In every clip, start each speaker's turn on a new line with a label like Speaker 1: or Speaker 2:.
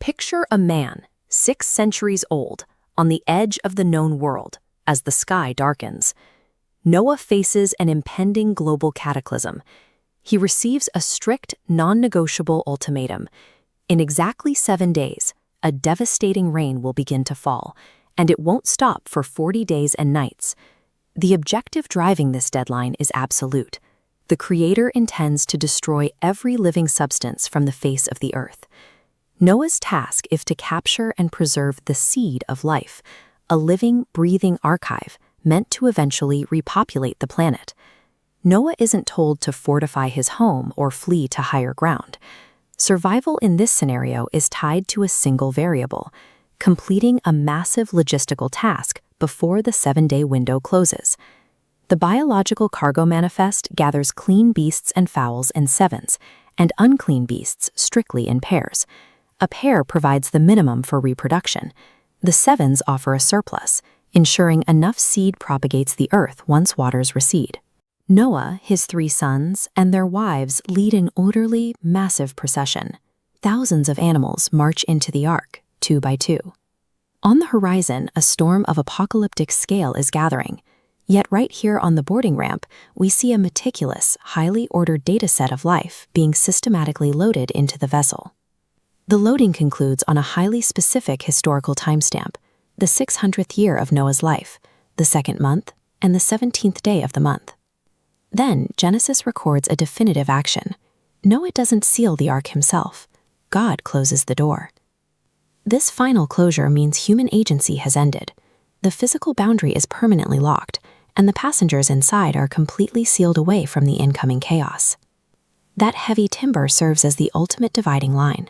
Speaker 1: Picture a man, 6 centuries old, on the edge of the known world as the sky darkens. Noah faces an impending global cataclysm. He receives a strict, non-negotiable ultimatum. In exactly 7 days, a devastating rain will begin to fall, and it won't stop for 40 days and nights. The objective driving this deadline is absolute. The Creator intends to destroy every living substance from the face of the earth. Noah's task is to capture and preserve the seed of life, a living, breathing archive meant to eventually repopulate the planet. Noah isn't told to fortify his home or flee to higher ground. Survival in this scenario is tied to a single variable: completing a massive logistical task before the 7-day window closes. The biological cargo manifest gathers clean beasts and fowls in sevens, and unclean beasts strictly in pairs. A pair provides the minimum for reproduction. The sevens offer a surplus, ensuring enough seed propagates the earth once waters recede. Noah, his 3 sons, and their wives lead an orderly, massive procession. Thousands of animals march into the ark, 2 by 2. On the horizon, a storm of apocalyptic scale is gathering. Yet right here on the boarding ramp, we see a meticulous, highly ordered dataset of life being systematically loaded into the vessel. The loading concludes on a highly specific historical timestamp, the 600th year of Noah's life, the 2nd month, and the 17th day of the month. Then Genesis records a definitive action. Noah doesn't seal the ark himself. God closes the door. This final closure means human agency has ended. The physical boundary is permanently locked, and the passengers inside are completely sealed away from the incoming chaos. That heavy timber serves as the ultimate dividing line.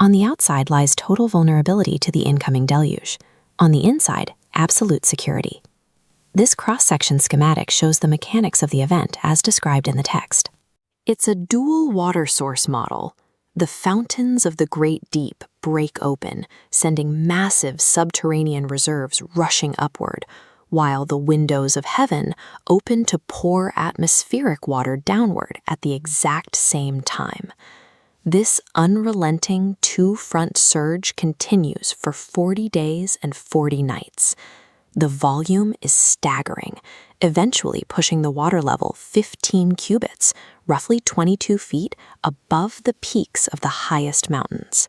Speaker 1: On the outside lies total vulnerability to the incoming deluge. On the inside, absolute security. This cross-section schematic shows the mechanics of the event as described in the text. It's a dual water source model. The fountains of the great deep break open, sending massive subterranean reserves rushing upward, while the windows of heaven open to pour atmospheric water downward at the exact same time. This unrelenting two-front surge continues for 40 days and 40 nights. The volume is staggering, eventually pushing the water level 15 cubits, roughly 22 feet, above the peaks of the highest mountains.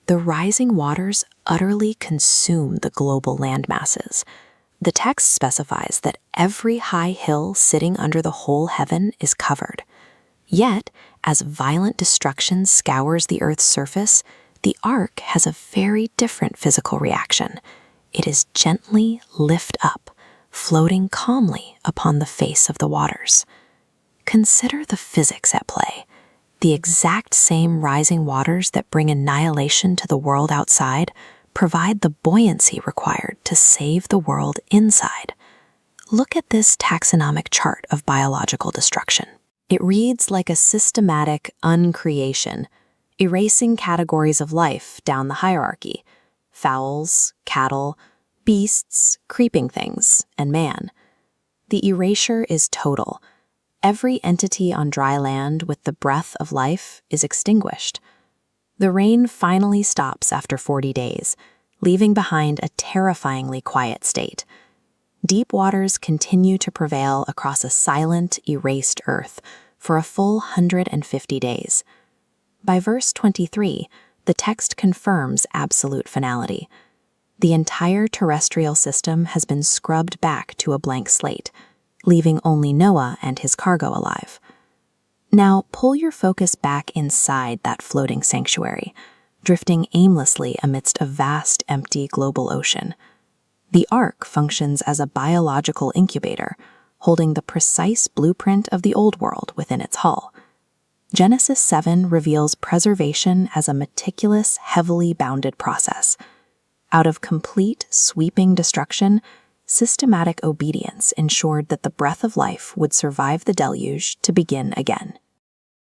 Speaker 1: The rising waters utterly consume the global landmasses. The text specifies that every high hill sitting under the whole heaven is covered. Yet, as violent destruction scours the Earth's surface, the ark has a very different physical reaction. It is gently lift up, floating calmly upon the face of the waters. Consider the physics at play. The exact same rising waters that bring annihilation to the world outside provide the buoyancy required to save the world inside. Look at this taxonomic chart of biological destruction. It reads like a systematic uncreation, erasing categories of life down the hierarchy: fowls, cattle, beasts, creeping things, and man. The erasure is total. Every entity on dry land with the breath of life is extinguished. The rain finally stops after 40 days, leaving behind a terrifyingly quiet state. Deep waters continue to prevail across a silent, erased earth for a full 150 days. By verse 23, the text confirms absolute finality. The entire terrestrial system has been scrubbed back to a blank slate, leaving only Noah and his cargo alive. Now pull your focus back inside that floating sanctuary, drifting aimlessly amidst a vast, empty global ocean. The ark functions as a biological incubator, holding the precise blueprint of the old world within its hull. Genesis 7 reveals preservation as a meticulous, heavily bounded process. Out of complete, sweeping destruction, systematic obedience ensured that the breath of life would survive the deluge to begin again.